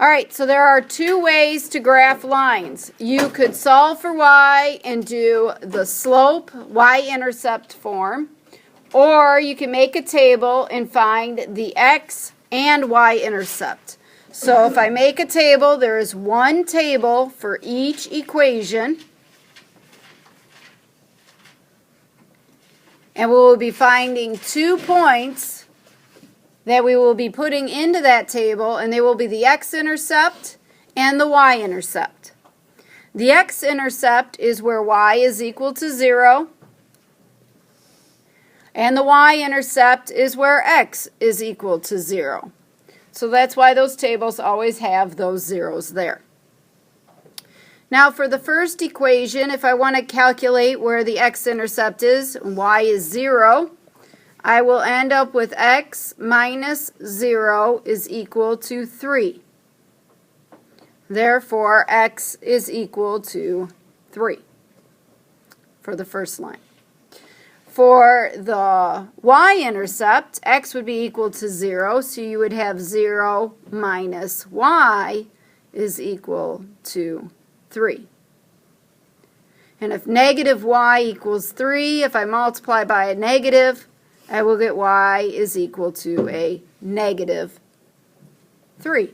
All right, so there are two ways to graph lines. You could solve for y and do the slope y-intercept form, or you can make a table and find the x and y-intercept. So if I make a table, there is one table for each equation, and we will be finding 2 points that we will be putting into that table, and they will be the x-intercept and the y-intercept. The x-intercept is where y is equal to 0, and the y-intercept is where x is equal to 0. So that's why those tables always have those zeros there. Now for the first equation, if I want to calculate where the x-intercept is, and y is 0, I will end up with x minus 0 is equal to 3. Therefore, x is equal to 3 for the first line. For the y-intercept, x would be equal to 0, so you would have 0 minus y is equal to 3. And if negative y equals 3, if I multiply by a negative, I will get y is equal to a negative 3.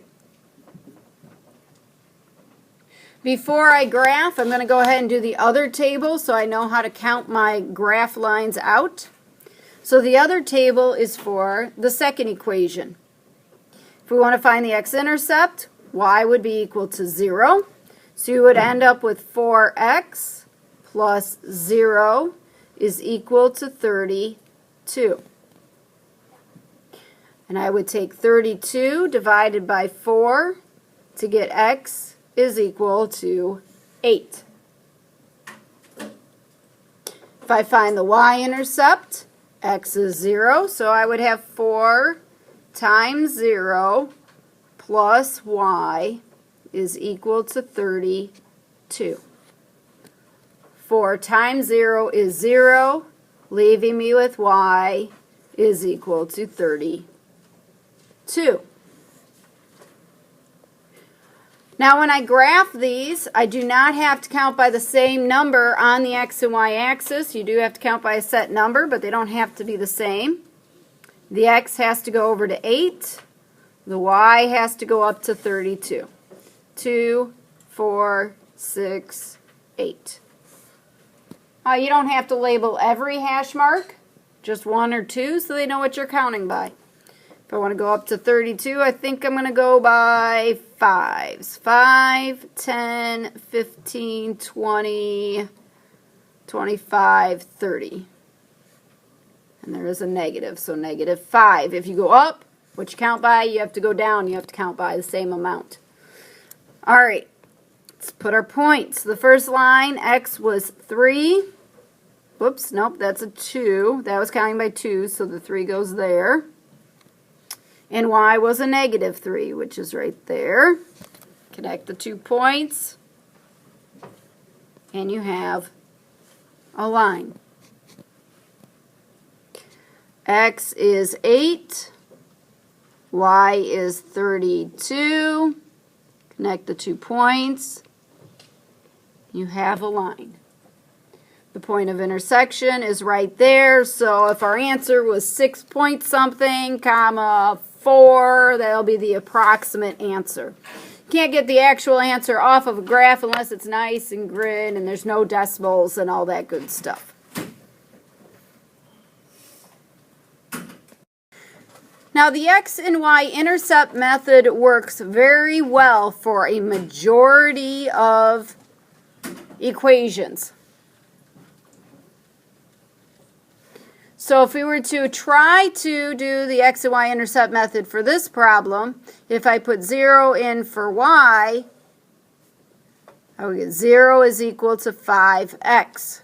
Before I graph, I'm going to go ahead and do the other table so I know how to count my graph lines out. So the other table is for the second equation. If we want to find the x-intercept, y would be equal to 0. So you would end up with 4x plus 0 is equal to 32. And I would take 32 divided by 4 to get x is equal to 8. If I find the y-intercept, x is 0, so I would have 4 times 0 plus y is equal to 32. 4 times 0 is 0, leaving me with y is equal to 32. Now when I graph these, I do not have to count by the same number on the x and y axis. You do have to count by a set number, but they don't have to be the same. The x has to go over to 8. The y has to go up to 32. 2, 4, 6, 8. You don't have to label every hash mark, just 1 or 2, so they know what you're counting by. If I want to go up to 32, I think I'm going to go by 5s. 5, 10, 15, 20, 25, 30. And there is a negative, so negative 5. If you go up, what you count by, you have to go down. You have to count by the same amount. All right, let's put our points. The first line, x was 3. Whoops, nope, that's a 2. That was counting by 2, so the 3 goes there. And y was a negative 3, which is right there. Connect the 2 points, and you have a line. X is 8, y is 32. Connect the 2 points, you have a line. The point of intersection is right there, so if our answer was 6 point something, comma 4, that'll be the approximate answer. You can't get the actual answer off of a graph unless it's nice and grid and there's no decimals and all that good stuff. Now the x and y intercept method works very well for a majority of equations. So if we were to try to do the x and y intercept method for this problem, if I put 0 in for y, I would get 0 is equal to 5x.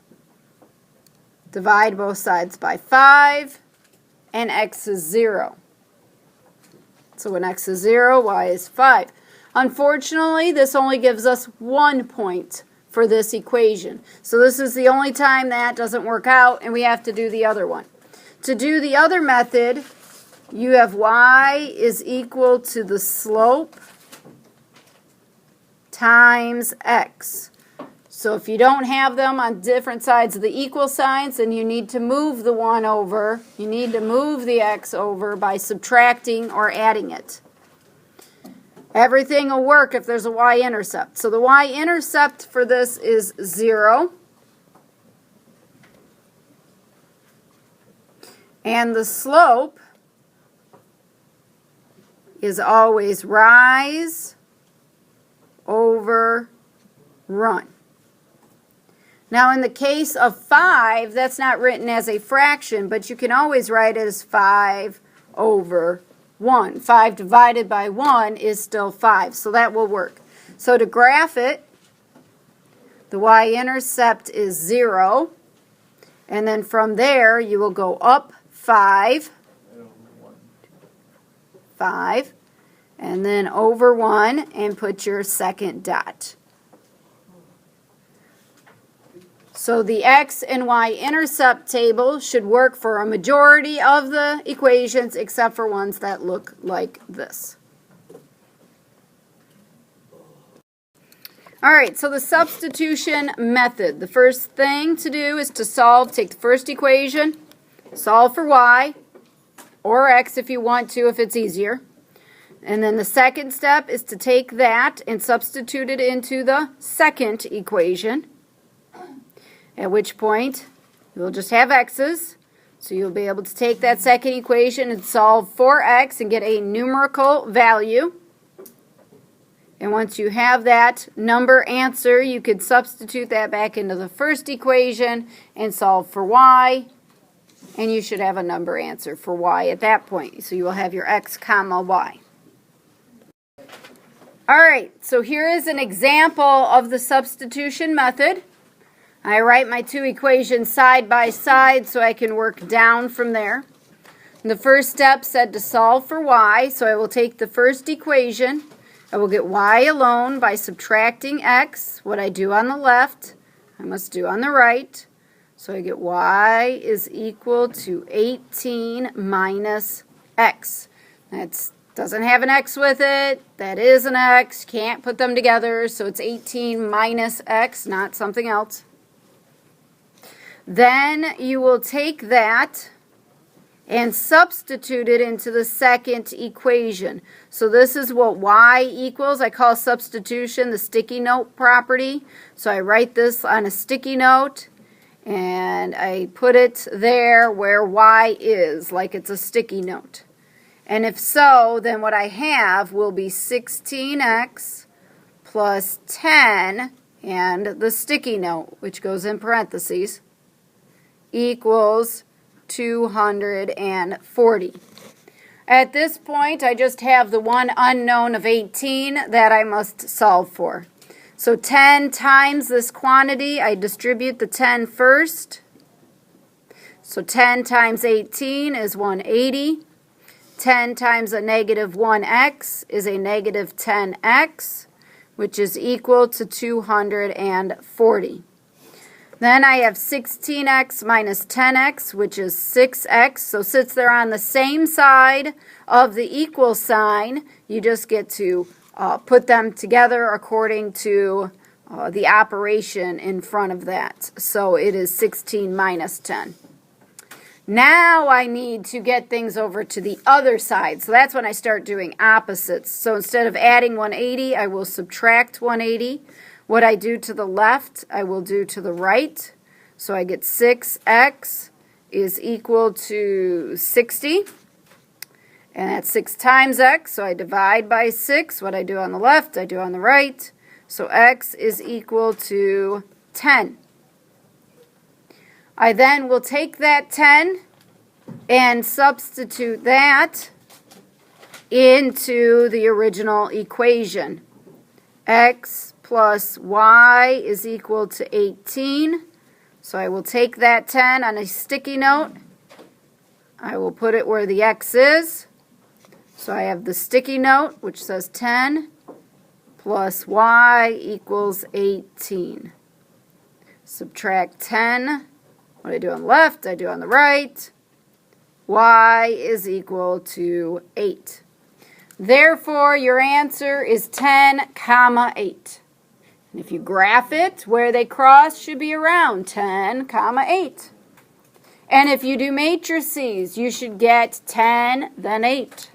Divide both sides by 5, and x is 0. So when x is 0, y is 5. Unfortunately, this only gives us 1 point for this equation. So this is the only time that doesn't work out, and we have to do the other one. To do the other method, you have y is equal to the slope times x. So if you don't have them on different sides of the equal signs, then you need to move the 1 over. You need to move the x over by subtracting or adding it. Everything will work if there's a y-intercept. So the y-intercept for this is 0. And the slope is always rise over run. Now in the case of 5, that's not written as a fraction, but you can always write it as 5 over 1. 5 divided by 1 is still 5, so that will work. So to graph it, the y-intercept is 0, and then from there you will go up 5, and then over 1, and put your second dot. So the x and y-intercept table should work for a majority of the equations except for ones that look like this. All right, so the substitution method. The first thing to do is to solve, take the first equation, solve for y, or x if you want to, if it's easier. And then the second step is to take that and substitute it into the second equation, at which point you'll just have x's. So you'll be able to take that second equation and solve for x and get a numerical value. And once you have that number answer, you could substitute that back into the first equation and solve for y. And you should have a number answer for y at that point. So you will have your x comma y. All right, so here is an example of the substitution method. I write my two equations side by side so I can work down from there. And the first step said to solve for y, so I will take the first equation. I will get y alone by subtracting x. What I do on the left, I must do on the right. So I get y is equal to 18 minus x. That doesn't have an x with it. That is an x. Can't put them together, so it's 18 minus x, not something else. Then you will take that and substitute it into the second equation. So this is what y equals. I call substitution the sticky note property. So I write this on a sticky note and I put it there where y is, like it's a sticky note. And if so, then what I have will be 16x plus 10 and the sticky note, which goes in parentheses, equals 240. At this point, I just have the one unknown of 18 that I must solve for. So 10 times this quantity, I distribute the 10 first. So 10 times 18 is 180. 10 times a negative 1x is a negative 10x, which is equal to 240. Then I have 16x minus 10x, which is 6x. So since they're on the same side of the equal sign, you just get to put them together according to the operation in front of that. So it is 16 minus 10. Now I need to get things over to the other side. So that's when I start doing opposites. So instead of adding 180, I will subtract 180. What I do to the left, I will do to the right. So I get 6x is equal to 60. And that's 6 times x, so I divide by 6. What I do on the left, I do on the right. So x is equal to 10. I then will take that 10 and substitute that into the original equation. X plus y is equal to 18. So I will take that 10 on a sticky note. I will put it where the x is. So I have the sticky note, which says 10 plus y equals 18. Subtract 10. What I do on the left, I do on the right. Y is equal to 8. Therefore, your answer is 10, 8. And if you graph it, where they cross should be around 10, 8. And if you do matrices, you should get 10, then 8.